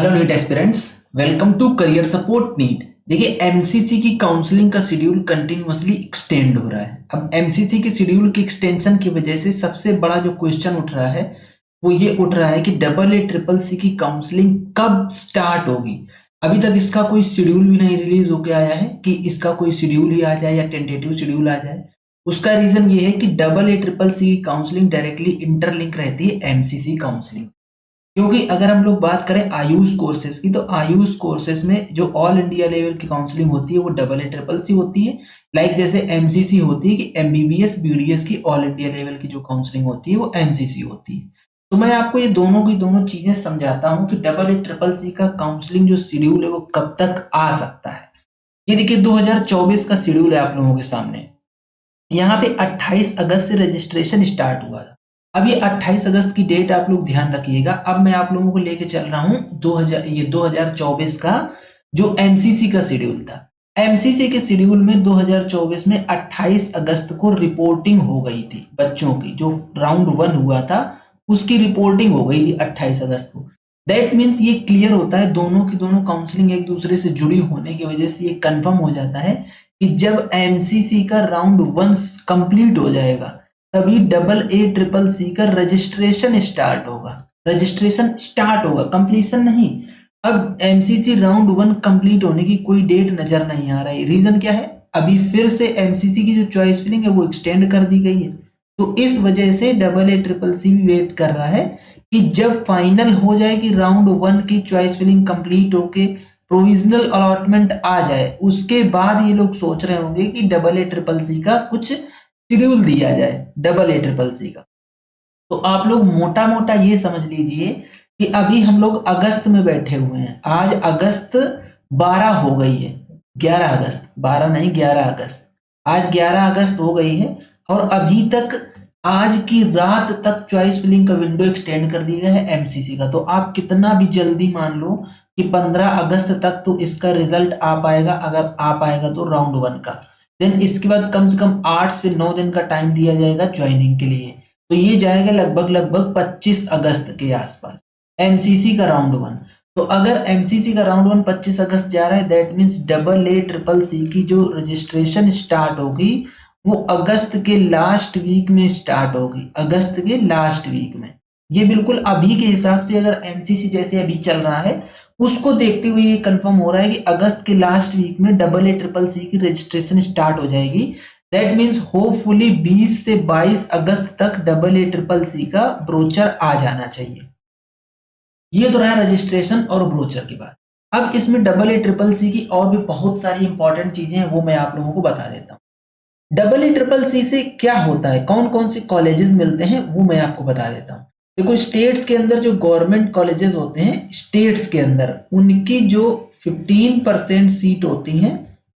Hello NEET aspirants, welcome to career support NEET. देखिए, MCC की counselling का schedule continuously extend हो रहा है। अब एमसीसी के शेड्यूल की एक्सटेंशन की वजह से सबसे बड़ा जो क्वेश्चन उठ रहा है वो ये उठ रहा है कि डबल ए ट्रिपल सी की काउंसलिंग कब स्टार्ट होगी। अभी तक इसका कोई शेड्यूल भी नहीं रिलीज होकर आया है कि इसका कोई शेड्यूल ही आ जाए या टेंटेटिव शेड्यूल आ जाए। उसका रीजन ये है कि डबल ए ट्रिपल सी की काउंसलिंग डायरेक्टली इंटरलिंक रहती है एमसीसी काउंसलिंग। क्योंकि अगर हम लोग बात करें आयुष कोर्सेज की, तो आयुष कोर्सेज में जो ऑल इंडिया लेवल की काउंसलिंग होती है वो डबल ए ट्रिपल सी होती है। लाइक जैसे एमसीसी होती है कि एमबीबीएस बीडीएस की ऑल इंडिया लेवल की जो काउंसलिंग होती है वो एमसीसी होती है। तो मैं आपको ये दोनों की दोनों चीजें समझाता हूँ कि डबल ए ट्रिपल सी का काउंसलिंग जो शेड्यूल है वो कब तक आ सकता है। ये देखिए, 2024 का शेड्यूल है आप लोगों के सामने। यहाँ पे 28 अगस्त से रजिस्ट्रेशन स्टार्ट हुआ था। अब ये 28 अगस्त की डेट आप लोग ध्यान रखिएगा। अब मैं आप लोगों को लेके चल रहा हूँ 2024 का जो एमसीसी का शेड्यूल था। एमसीसी के शेड्यूल में 2024 में 28 अगस्त को रिपोर्टिंग हो गई थी। बच्चों की जो राउंड 1 हुआ था उसकी रिपोर्टिंग हो गई थी 28 अगस्त को। दैट मीन्स ये क्लियर होता है, दोनों की दोनों काउंसलिंग एक दूसरे से जुड़ी होने की वजह से ये कंफर्म हो जाता है कि जब एमसीसी का राउंड 1 कंप्लीट हो जाएगा तभी डबल ए ट्रिपल सी का रजिस्ट्रेशन स्टार्ट होगा। रजिस्ट्रेशन स्टार्ट होगा, कंप्लीशन नहीं। अब एमसीसी राउंड 1 कंप्लीट होने की कोई डेट नजर नहीं आ रही। रीजन क्या है? अभी फिर से एमसीसी की जो चॉइस फिलिंग है वो एक्सटेंड कर दी गई है। तो इस वजह से डबल ए ट्रिपल सी भी वेट कर रहा है कि जब फाइनल हो जाए कि राउंड 1 की चॉइस फिलिंग कंप्लीट होके प्रोविजनल अलॉटमेंट आ जाए, उसके बाद ये लोग सोच रहे होंगे कि डबल ए ट्रिपल सी का कुछ शेड्यूल दिया जाए डबल ए ट्रिपल सी का। तो आप लोग मोटा मोटा ये समझ लीजिए कि अभी हम लोग अगस्त में बैठे हुए हैं। आज अगस्त 12 हो गई है, 11 अगस्त, 12 नहीं 11 अगस्त। आज 11 अगस्त हो गई है और अभी तक आज की रात तक चॉइस फिलिंग का विंडो एक्सटेंड कर दिया गया है एमसीसी का। तो आप कितना भी जल्दी मान लो कि 15 अगस्त तक तो इसका रिजल्ट आ पाएगा, अगर आ पाएगा तो राउंड 1 का। देन इसके बाद कम से कम 8 से 9 दिन का टाइम दिया जाएगा ज्वाइनिंग के लिए। तो ये जाएगा लगभग 25 अगस्त के आसपास एमसीसी का राउंड 1। तो अगर एमसीसी का राउंड 1 25 अगस्त जा रहा है, that means double A triple C की जो रजिस्ट्रेशन स्टार्ट होगी वो अगस्त के लास्ट वीक में स्टार्ट होगी। अगस्त के लास्ट वीक में, ये बिल्कुल अभी के हिसाब से अगर एमसीसी जैसे अभी चल रहा है उसको देखते हुए ये कंफर्म हो रहा है कि अगस्त के लास्ट वीक में डबल ए ट्रिपल सी की रजिस्ट्रेशन स्टार्ट हो जाएगी। दैट मीन्स होपफुली 20 से 22 अगस्त तक डबल ए ट्रिपल सी का ब्रोचर आ जाना चाहिए। ये तो रहा रजिस्ट्रेशन और ब्रोचर की बात। अब इसमें डबल ए ट्रिपल सी की और भी बहुत सारी इंपॉर्टेंट चीजें हैं, वो मैं आप लोगों को बता देता हूँ। डबल ए ट्रिपल सी से क्या होता है, कौन कौन से कॉलेजेस मिलते हैं वो मैं आपको बता देता हूँ। देखो, स्टेट्स के अंदर जो गवर्नमेंट कॉलेजेस होते हैं, स्टेट्स के अंदर उनकी जो 15% सीट होती हैं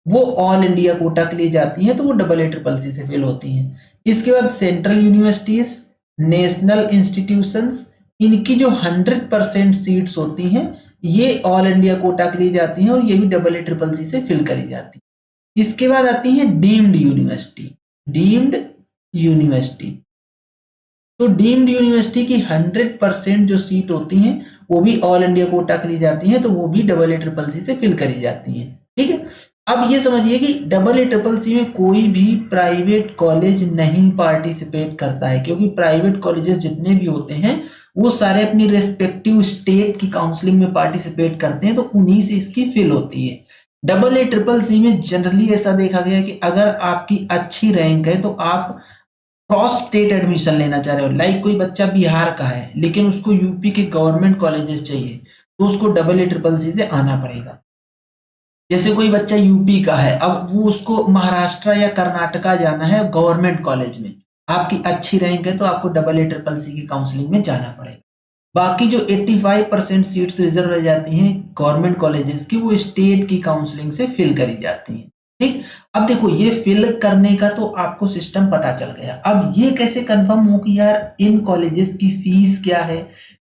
वो ऑल इंडिया कोटा के लिए जाती हैं, तो वो डबल ए ट्रिपल सी से फिल होती हैं। इसके बाद सेंट्रल यूनिवर्सिटीज, नेशनल इंस्टीट्यूशंस, इनकी जो 100% सीट्स होती हैं ये ऑल इंडिया कोटा के लिए जाती हैं और ये भी डबल ए ट्रिपल सी से फिल करी जाती है। इसके बाद आती है डीम्ड यूनिवर्सिटी। डीम्ड यूनिवर्सिटी, तो डीम्ड यूनिवर्सिटी की 100% जो सीट होती हैं वो भी ऑल इंडिया कोटा के लिए जाती हैं, तो वो भी डबल ए ट्रिपल सी से फिल करी जाती हैं। ठीक है, अब ये समझिए कि डबल ए ट्रिपल सी में कोई भी प्राइवेट कॉलेज नहीं पार्टिसिपेट करता है, क्योंकि प्राइवेट कॉलेजेस जितने भी होते हैं वो सारे अपनी रेस्पेक्टिव स्टेट की काउंसलिंग में पार्टिसिपेट करते हैं, तो उन्हीं से इसकी फिल होती है। डबल ए ट्रिपल सी में जनरली ऐसा देखा गया कि अगर आपकी अच्छी रैंक है तो आप क्रॉस स्टेट एडमिशन लेना चाह रहे हो। लाइक कोई बच्चा बिहार का है लेकिन उसको यूपी के गवर्नमेंट कॉलेजेस चाहिए, तो उसको डबल ए ट्रिपल सी से आना पड़ेगा। जैसे कोई बच्चा यूपी का है, अब वो उसको महाराष्ट्र या कर्नाटका जाना है गवर्नमेंट कॉलेज में, आपकी अच्छी रैंक है तो आपको डबल ए ट्रिपल सी की काउंसलिंग में जाना पड़ेगा। बाकी जो 85% सीट्स रिजर्व रह जाती हैं गवर्नमेंट कॉलेजेस की, वो स्टेट की काउंसलिंग से फिल करी जाती हैं। ठीक, अब देखो ये फिल करने का तो आपको सिस्टम पता चल गया। अब ये कैसे कंफर्म हो कि यार इन कॉलेजेस की फीस क्या है,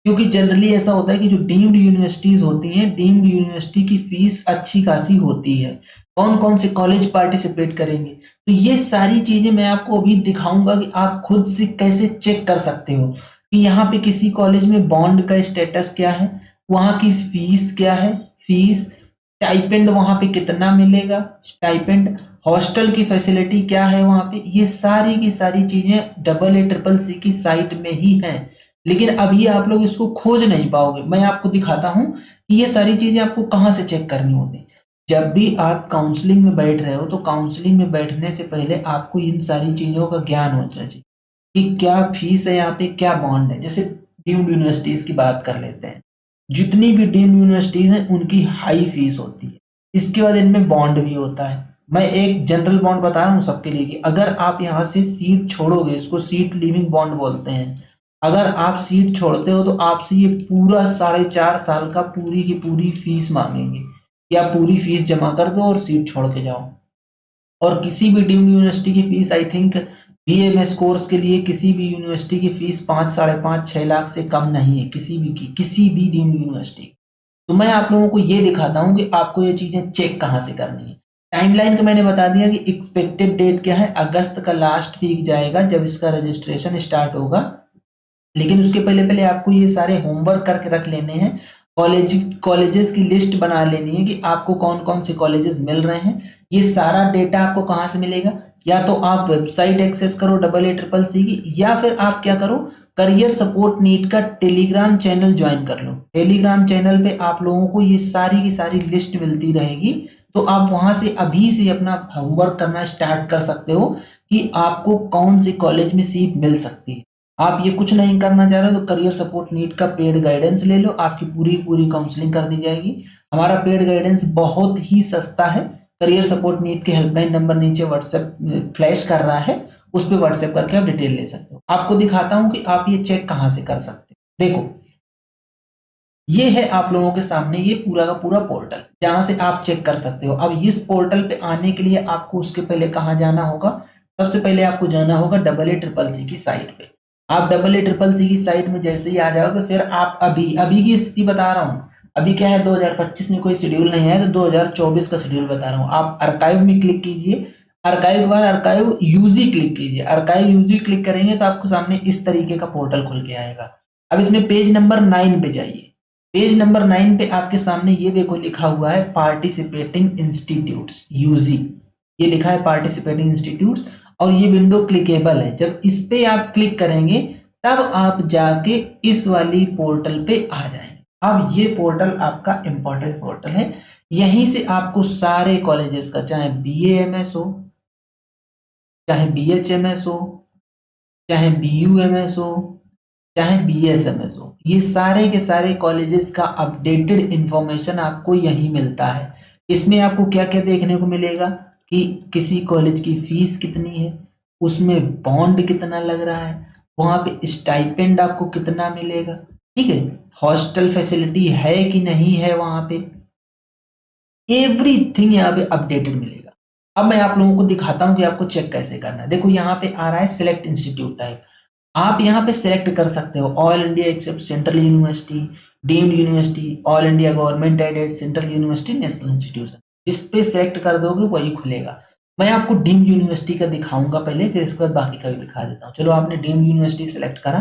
क्योंकि जनरली ऐसा होता है कि जो डीम्ड यूनिवर्सिटीज होती हैं, डीम्ड यूनिवर्सिटी की फीस अच्छी खासी होती है। कौन कौन से कॉलेज पार्टिसिपेट करेंगे, तो ये सारी चीजें मैं आपको अभी दिखाऊंगा कि आप खुद से कैसे चेक कर सकते हो कि यहाँ पे किसी कॉलेज में बॉन्ड का स्टेटस क्या है, वहां की फीस क्या है, फीस, स्टाइपेंड वहां पे कितना मिलेगा, स्टाइपेंड, हॉस्टल की फैसिलिटी क्या है वहां पे, ये सारी की सारी चीजें डबल ए ट्रिपल सी की साइट में ही है। लेकिन अभी आप लोग इसको खोज नहीं पाओगे। मैं आपको दिखाता हूं कि ये सारी चीजें आपको कहां से चेक करनी होती। जब भी आप काउंसलिंग में बैठ रहे हो तो काउंसलिंग में बैठने से पहले आपको इन सारी चीजों का ज्ञान होना चाहिए कि क्या फीस है यहाँ पे, क्या बॉन्ड है। जैसे डीम्ड यूनिवर्सिटीज की बात कर लेते हैं, जितनी भी डीम्ड यूनिवर्सिटीज हैं उनकी हाई फीस होती है। इसके बाद इनमें बॉन्ड भी होता है। मैं एक जनरल बॉन्ड बता रहा हूँ सबके लिए कि अगर आप यहाँ से सीट छोड़ोगे, इसको सीट लीविंग बॉन्ड बोलते हैं, अगर आप सीट छोड़ते हो तो आपसे ये पूरा 4.5 साल का पूरी की पूरी फीस मांगेंगे कि आप पूरी फीस जमा कर दो और सीट छोड़ के जाओ। और किसी भी डीम्ड यूनिवर्सिटी की fees I think BMS course के लिए किसी भी यूनिवर्सिटी की फीस 5, 5.5, 6 लाख से कम नहीं है, किसी भी की, किसी भी डीम्ड यूनिवर्सिटी। तो मैं आप लोगों को ये दिखाता हूँ कि आपको ये चीजें चेक कहाँ से करनी है। टाइमलाइन का मैंने बता दिया कि एक्सपेक्टेड डेट क्या है, अगस्त का लास्ट वीक जाएगा जब इसका रजिस्ट्रेशन स्टार्ट होगा। लेकिन उसके पहले पहले आपको ये सारे होमवर्क करके रख लेने हैं। कॉलेजेस की लिस्ट बना लेनी है कि आपको कौन कौन से कॉलेजेस मिल रहे हैं। ये सारा डेटा आपको कहाँ से मिलेगा, या तो आप वेबसाइट एक्सेस करो डबल ए ट्रिपल सी की, या फिर आप क्या करो, करियर सपोर्ट नीट का टेलीग्राम चैनल ज्वाइन कर लो। टेलीग्राम चैनल पे आप लोगों को ये सारी की सारी लिस्ट मिलती रहेगी। तो आप वहां से अभी से अपना होमवर्क करना स्टार्ट कर सकते हो कि आपको कौन से कॉलेज में सीट मिल सकती है। आप ये कुछ नहीं करना चाह रहे हो तो करियर सपोर्ट नीट का पेड गाइडेंस ले लो, आपकी पूरी पूरी काउंसलिंग कर दी जाएगी। हमारा पेड गाइडेंस बहुत ही सस्ता है। करियर सपोर्ट नीट के हेल्पलाइन नंबर नीचे व्हाट्सएप फ्लैश कर रहा है, उस पर व्हाट्सएप करके आप डिटेल ले सकते हो। आपको दिखाता हूं कि आप ये चेक कहां से कर सकते हो। देखो, ये है आप लोगों के सामने ये पूरा का पूरा पोर्टल जहां से आप चेक कर सकते हो। अब इस पोर्टल पे आने के लिए आपको उसके पहले कहाँ जाना होगा, सबसे पहले आपको जाना होगा डबल ए ट्रिपल सी की साइट पे। आप डबल ए ट्रिपल सी की साइट में जैसे ही आ जाओगे, फिर आप अभी अभी की स्थिति बता रहा हूँ, अभी क्या है 2025 में कोई शेड्यूल नहीं है, तो 2024 का शेड्यूल बता रहा हूँ। आप अर्काइव में क्लिक कीजिए, अर्काइव के बाद अर्काइव यूजी क्लिक कीजिए। अर्काइव यूजी क्लिक करेंगे तो आपको सामने इस तरीके का पोर्टल खुल के आएगा। अब इसमें पेज नंबर 9 पे जाइए। पेज नंबर 9 पे आपके सामने ये देखो लिखा हुआ है पार्टिसिपेटिंग इंस्टीट्यूट्स, यूजी, ये लिखा है पार्टिसिपेटिंग इंस्टीट्यूट्स, और ये विंडो क्लिकेबल है। जब इस पे आप क्लिक करेंगे तब आप जाके इस वाली पोर्टल पे आ जाएंगे। अब ये पोर्टल आपका इंपॉर्टेंट पोर्टल है। यहीं से आपको सारे कॉलेजेस का, चाहे बीएएमएस हो, चाहे बीएचएमएस हो, चाहे बीयूएमएस हो, चाहे बीएसएमएस हो, ये सारे के सारे कॉलेजेस का अपडेटेड इंफॉर्मेशन आपको यहीं मिलता है। इसमें आपको क्या क्या देखने को मिलेगा कि किसी कॉलेज की फीस कितनी है, उसमें बॉन्ड कितना लग रहा है, वहां पे स्टाइपेंड आपको कितना मिलेगा, ठीक है, हॉस्टल फैसिलिटी है कि नहीं है वहां पे, एवरीथिंग यहाँ पे अपडेटेड मिलेगा। अब मैं आप लोगों को दिखाता हूँ कि आपको चेक कैसे करना है। देखो यहाँ पे आ रहा है सिलेक्ट इंस्टीट्यूट टाइप। आप यहाँ पे सेलेक्ट कर सकते हो all India accept central university, deemed university, all India government aided, central university, national institution. जिस पे सेलेक्ट कर दोगे वही खुलेगा। मैं आपको डीम्ड यूनिवर्सिटी का दिखाऊंगा पहले, फिर इसके बाद बाकी का भी दिखा देता हूँ। चलो, आपने डीम्ड यूनिवर्सिटी सेलेक्ट करा।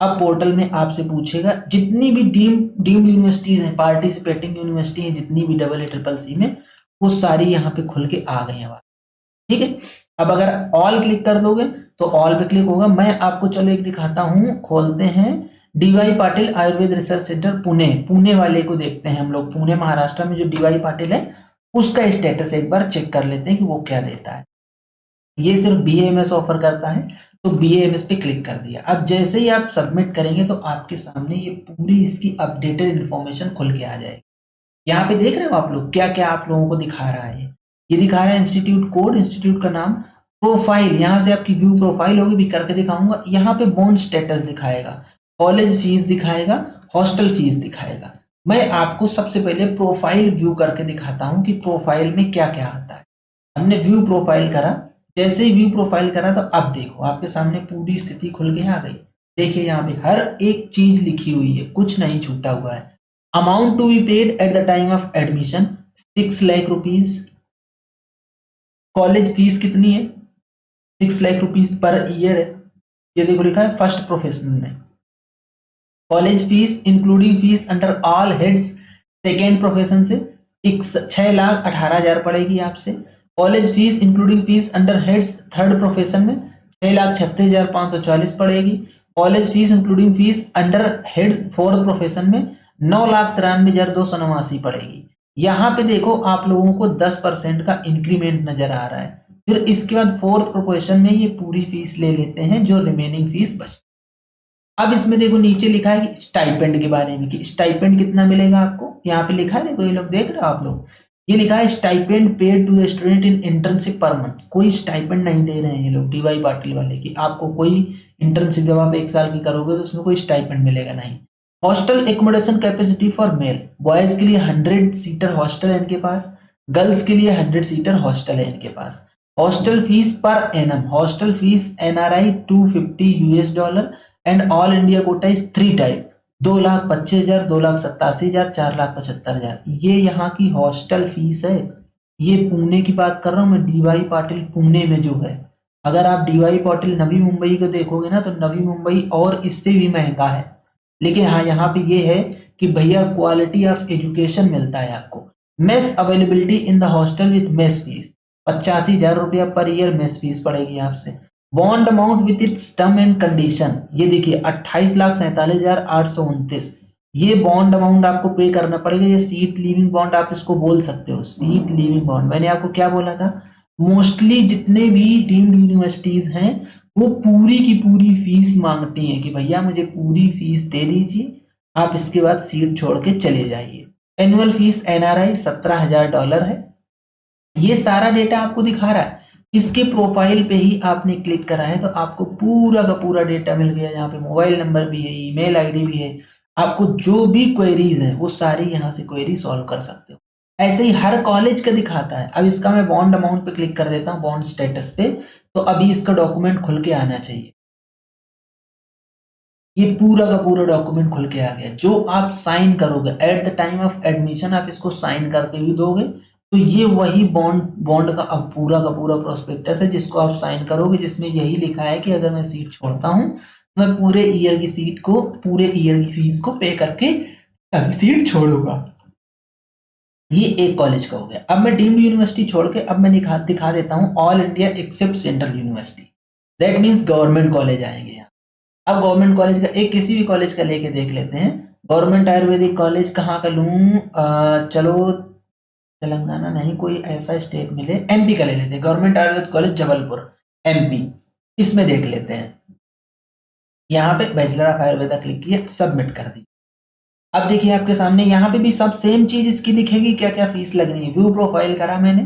अब पोर्टल में आपसे पूछेगा जितनी भी डीम्ड यूनिवर्सिटीज हैं, पार्टिसिपेटिंग यूनिवर्सिटी है जितनी भी डबल ए ट्रिपल सी में, वो सारी यहाँ पे खुल के आ गई हैं। ठीक है, अब अगर ऑल क्लिक कर दोगे तो ऑल पे क्लिक होगा। मैं आपको चलो एक दिखाता हूं, खोलते हैं DY Patil Ayurved research centre Pune, Pune वाले को देखते हैं हम लोग। पुणे महाराष्ट्र में जो डीवाई पाटिल है उसका स्टेटस एक बार चेक कर लेते हैं कि वो क्या देता है। ये सिर्फ बीएएमएस ऑफर करता है, तो बीएएमएस पे क्लिक कर दिया। अब जैसे ही आप सबमिट करेंगे तो आपके सामने ये पूरी इसकी अपडेटेड इन्फॉर्मेशन खुल के आ जाएगी। यहाँ पे देख रहे हो आप लोग क्या क्या आप लोगों को दिखा रहा है। ये दिखा रहा है इंस्टीट्यूट कोड, इंस्टीट्यूट का नाम, प्रोफाइल, यहाँ से आपकी व्यू प्रोफाइल होगी, भी करके दिखाऊंगा। यहाँ पे बॉन्ड स्टेटस दिखाएगा, कॉलेज फीस दिखाएगा, हॉस्टल फीस दिखाएगा। मैं आपको सबसे पहले प्रोफाइल व्यू करके दिखाता हूँ कि प्रोफाइल में क्या क्या आता है। हमने व्यू प्रोफाइल करा, जैसे ही व्यू प्रोफाइल करा तो अब देखो आपके सामने पूरी स्थिति खुल के आ गई। देखिए यहाँ पे हर एक चीज लिखी हुई है, कुछ नहीं छूटा हुआ है। Amount to be paid at the time of admission 6 lakh rupees. College fees कितनी है, 6 लाख रुपीज पर ईयर है। ये देखो लिखा है फर्स्ट प्रोफेशनल में। College fees including fees under all heads second profession से 6,18,000 पड़ेगी आपसे। College fees including fees under heads third profession में 6,36,540 पड़ेगी। College fees including fees under head fourth profession में 9,93,289 पड़ेगी। यहाँ पे देखो आप लोगों को 10% का इंक्रीमेंट नजर आ रहा है। फिर इसके बाद फोर्थ प्रोफेशन में ये पूरी फीस ले लेते हैं जो रिमेनिंग फीस बचती है। अब इसमें देखो नीचे लिखा है कि स्टाइपेंड के बारे में कि स्टाइपेंड कितना मिलेगा आपको। यहाँ पे लिखा है, देखो ये लोग देख रहे हो आप लोग, ये लिखा है stipend paid to the student in internship per month. कोई स्टाइपेंड नहीं दे रहे हैं ये लोग डीवाई पाटिल वाले की आपको कोई इंटर्नशिप जब आप 1 साल की करोगे तो उसमें कोई स्टाइपेंड मिलेगा नहीं। Hostel accommodation capacity for male, boys के लिए 100 सीटर हॉस्टल है इनके पास, गर्ल्स के लिए 100 सीटर हॉस्टल है इनके पास। Hostel fees per annum, hostel fees NRI $250 and all India quota is 3 type 2,25,000, 2,87,000, 4,75,000। ये यहाँ की हॉस्टल फीस है। ये पुणे की बात कर रहा हूँ मैं, डीवाई पाटिल पुणे में जो है। अगर आप डीवाई पाटिल नवी मुंबई को देखोगे ना तो नवी मुंबई और इससे भी महंगा है। लेकिन हाँ यहाँ पे ये है कि भैया क्वालिटी ऑफ एजुकेशन मिलता है आपको। Mess availability in the hostel with mess fees 85,000 रुपया पर ईयर मेस फीस पड़ेगी आपसे। Bond amount with its term and condition, ये देखिए 28,47,829। ये बॉन्ड अमाउंट आपको पे करना पड़ेगा। ये सीट लीविंग बॉन्ड आप इसको बोल सकते हो, सीट लीविंग बॉन्ड। मैंने आपको क्या बोला था, मोस्टली जितने भी डीम्ड यूनिवर्सिटीज हैं वो पूरी की पूरी फीस मांगती हैं कि भैया मुझे पूरी फीस दे दीजिए, आप इसके बाद सीट छोड़ के चले जाइए। एनुअल फीस एनआरआई $17,000 है। ये सारा डेटा आपको दिखा रहा है। इसके प्रोफाइल पे ही आपने क्लिक करा है तो आपको पूरा का पूरा डेटा मिल गया। यहाँ पे मोबाइल नंबर भी है, ईमेल आईडी भी है। आपको जो भी क्वेरीज है वो सारी यहाँ से क्वेरी सॉल्व कर सकते हो। ऐसे ही हर कॉलेज का दिखाता है। अब इसका मैं बॉन्ड अमाउंट पे क्लिक कर देता हूँ, बॉन्ड स्टेटस पे, तो अभी इसका डॉक्यूमेंट खुल के आना चाहिए। ये पूरा का पूरा डॉक्यूमेंट खुल के आ गया। जो आप साइन करोगे eight the time of admission, आप इसको साइन करके भी दोगे तो ये वही बॉन्ड का अब पूरा का पूरा प्रोस्पेक्टस है जिसको आप साइन करोगे, जिसमें यही लिखा है कि अगर मैं सीट छोड़ता हूँ तो मैं पूरे ईयर की सीट को, पूरे ईयर की फीस को पे करके तब सीट छोड़ूंगा। ये एक कॉलेज का हो गया। अब मैं डीम्ड यूनिवर्सिटी छोड़ के अब मैं दिखा देता हूँ all India accept central university. That means government college आएंगे यहाँ। अब गवर्नमेंट कॉलेज का एक किसी भी कॉलेज का लेके देख लेते हैं। गवर्नमेंट आयुर्वेदिक कॉलेज कहाँ का लूँ, चलो तेलंगाना नहीं, कोई ऐसा स्टेट मिले, एमपी का ले लेते हैं। Government Ayurvedic college Jabalpur MP, इसमें देख लेते हैं। यहाँ पे बैचलर ऑफ आयुर्वेदा क्लिक किया, सबमिट कर दी। अब देखिए आपके सामने यहाँ पे भी सब सेम चीज इसकी दिखेगी, क्या क्या फीस लगनी है। व्यू प्रोफाइल करा मैंने।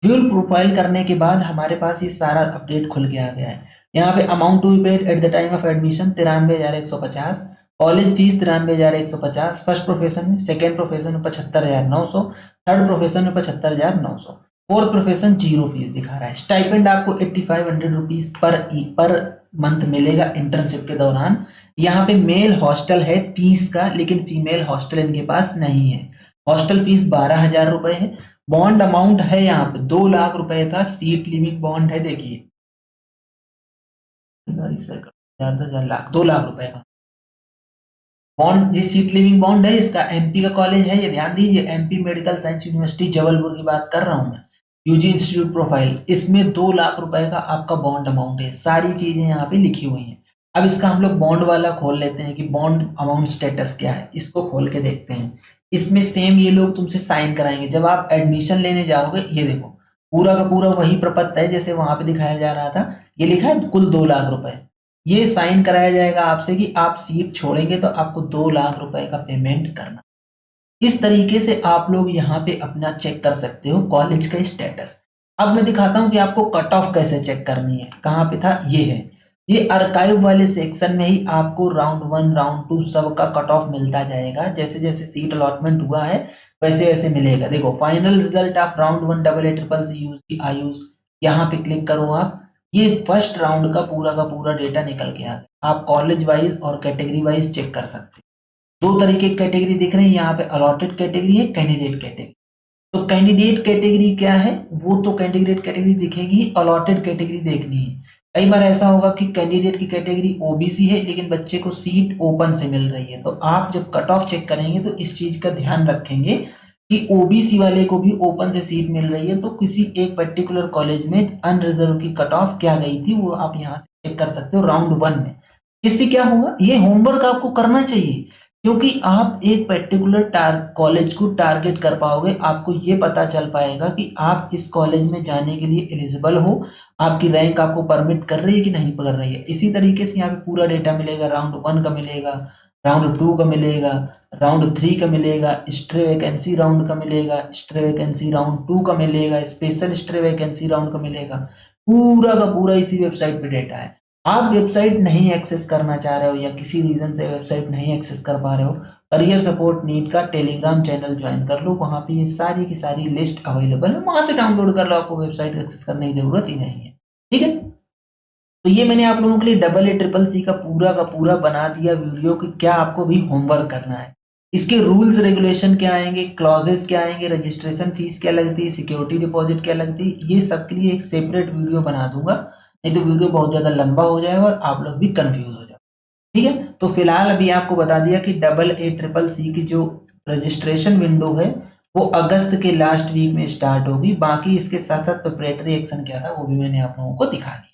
व्यू प्रोफाइल करने के बाद हमारे पास ये सारा अपडेट खुल के आ गया है। यहाँ पे amount to be paid at the time of admission 93,150, college fees 93,150, first profession में, सेकेंड प्रोफेशन में 75,900, थर्ड प्रोफेशन में 75,900, फोर्थ प्रोफेशन 0 फीस दिखा रहा है। स्टाइपेंड आपको 8,500 रुपीज पर मंथ मिलेगा इंटर्नशिप के दौरान। यहाँ पे मेल हॉस्टल है 30 का, लेकिन फीमेल हॉस्टल इनके पास नहीं है। हॉस्टल फीस 12,000 रुपए है। बॉन्ड अमाउंट है यहाँ पे 2 लाख रुपए का सीट लिमिट बॉन्ड है। देखिए 2 लाख रुपए का बॉन्ड, ये सीट लिविंग बॉन्ड है। इसका एमपी का कॉलेज है, ये ध्यान दीजिए, MP medical science university Jabalpur की बात कर रहा हूँ मैं। यूजी इंस्टीट्यूट प्रोफाइल, इसमें 2 लाख रुपए का आपका बॉन्ड अमाउंट है। सारी चीजें यहाँ पे लिखी हुई हैं। अब इसका हम लोग बॉन्ड वाला खोल लेते हैं कि बॉन्ड अमाउंट स्टेटस क्या है, इसको खोल के देखते हैं। इसमें सेम ये लोग तुमसे साइन कराएंगे जब आप एडमिशन लेने जाओगे। ये देखो पूरा का पूरा वही प्रपत्र है जैसे वहां पे दिखाया जा रहा था। ये लिखा है कुल 2 लाख रुपए। ये साइन कराया जाएगा आपसे कि आप सीट छोड़ेंगे तो आपको 2 लाख रुपए का पेमेंट करना। इस तरीके से आप लोग यहाँ पे अपना चेक कर सकते हो कॉलेज का स्टेटस। अब मैं दिखाता हूँ कि आपको कट ऑफ कैसे चेक करनी है। कहाँ पे था, ये है। ये आर्काइव वाले सेक्शन में ही आपको राउंड 1 राउंड 2 सब का कट ऑफ मिलता जाएगा। जैसे जैसे सीट अलॉटमेंट हुआ है वैसे वैसे मिलेगा। देखो final result of round 1 AACCC Ayush, यहाँ पे क्लिक करो आप। ये फर्स्ट राउंड का पूरा डेटा निकल के आ गया। आप कॉलेज वाइज और कैटेगरी वाइज चेक कर सकते हैं। 2 तरीके की कैटेगरी दिख रही है यहाँ पे, अलॉटेड कैटेगरी है, कैंडिडेट कैटेगरी। तो कैंडिडेट कैटेगरी क्या है, वो तो कैंडिडेट कैटेगरी दिखेगी, अलॉटेड कैटेगरी देखनी है। कई बार ऐसा होगा कि कैंडिडेट की कैटेगरी ओबीसी है लेकिन बच्चे को सीट ओपन से मिल रही है, तो आप जब कट ऑफ चेक करेंगे तो इस चीज का ध्यान रखेंगे कि ओबीसी वाले को भी ओपन से सीट मिल रही है, तो किसी एक पर्टिकुलर कॉलेज में अनरिजर्व की कट ऑफ क्या गई थी वो आप यहाँ से चेक कर सकते हो राउंड 1 में। इससे क्या होगा, ये होमवर्क आपको करना चाहिए, क्योंकि आप एक पर्टिकुलर कॉलेज को टारगेट कर पाओगे, आपको ये पता चल पाएगा कि आप इस कॉलेज में जाने के लिए एलिजिबल हो, आपकी रैंक आपको परमिट कर रही है कि नहीं कर रही है। इसी तरीके से यहाँ पे पूरा डेटा मिलेगा, राउंड 1 का मिलेगा, राउंड 2 का मिलेगा, राउंड 3 का मिलेगा, स्ट्रे वैकेंसी राउंड का मिलेगा, स्ट्रे वैकेंसी राउंड 2 का मिलेगा, स्पेशल स्ट्रे वैकेंसी राउंड का मिलेगा। पूरा का पूरा इसी वेबसाइट पे डेटा है। आप वेबसाइट नहीं एक्सेस करना चाह रहे हो या किसी रीजन से वेबसाइट नहीं एक्सेस कर पा रहे हो, करियर सपोर्ट नीट का टेलीग्राम चैनल ज्वाइन कर लो, वहां पे ये सारी की सारी लिस्ट अवेलेबल है, वहां से डाउनलोड कर लो, आपको वेबसाइट एक्सेस करने की जरूरत ही नहीं है। ठीक है, तो ये मैंने आप लोगों के लिए डबल ए ट्रिपल सी का पूरा बना दिया वीडियो कि क्या आपको भी होमवर्क करना है। इसके रूल्स रेगुलेशन क्या आएंगे, क्लॉजेस क्या आएंगे, रजिस्ट्रेशन फीस क्या लगती है, सिक्योरिटी डिपॉजिट क्या लगती है, ये सब के लिए एक सेपरेट वीडियो बना दूंगा, नहीं तो वीडियो बहुत ज्यादा लंबा हो जाएगा और आप लोग भी कंफ्यूज हो जाओगे। ठीक है, तो फिलहाल अभी आपको बता दिया कि डबल ए ट्रिपल सी की जो रजिस्ट्रेशन विंडो है वो अगस्त के लास्ट वीक में स्टार्ट होगी, बाकी इसके साथ साथ प्रिपरेटरी एक्शन क्या था वो भी मैंने आप लोगों को दिखा दिया।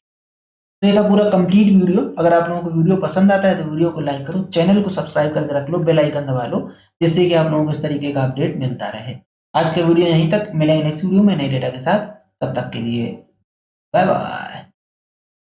तो ये था पूरा कंप्लीट वीडियो। अगर आप लोगों को वीडियो पसंद आता है तो वीडियो को लाइक करो, चैनल को सब्सक्राइब करके रख लो, बेल आइकन दबा लो, जिससे कि आप लोगों को इस तरीके का अपडेट मिलता रहे। आज का वीडियो यहीं तक, मिलेंगे नेक्स्ट वीडियो में नए डेटा के साथ, तब तक के लिए बाय बाय।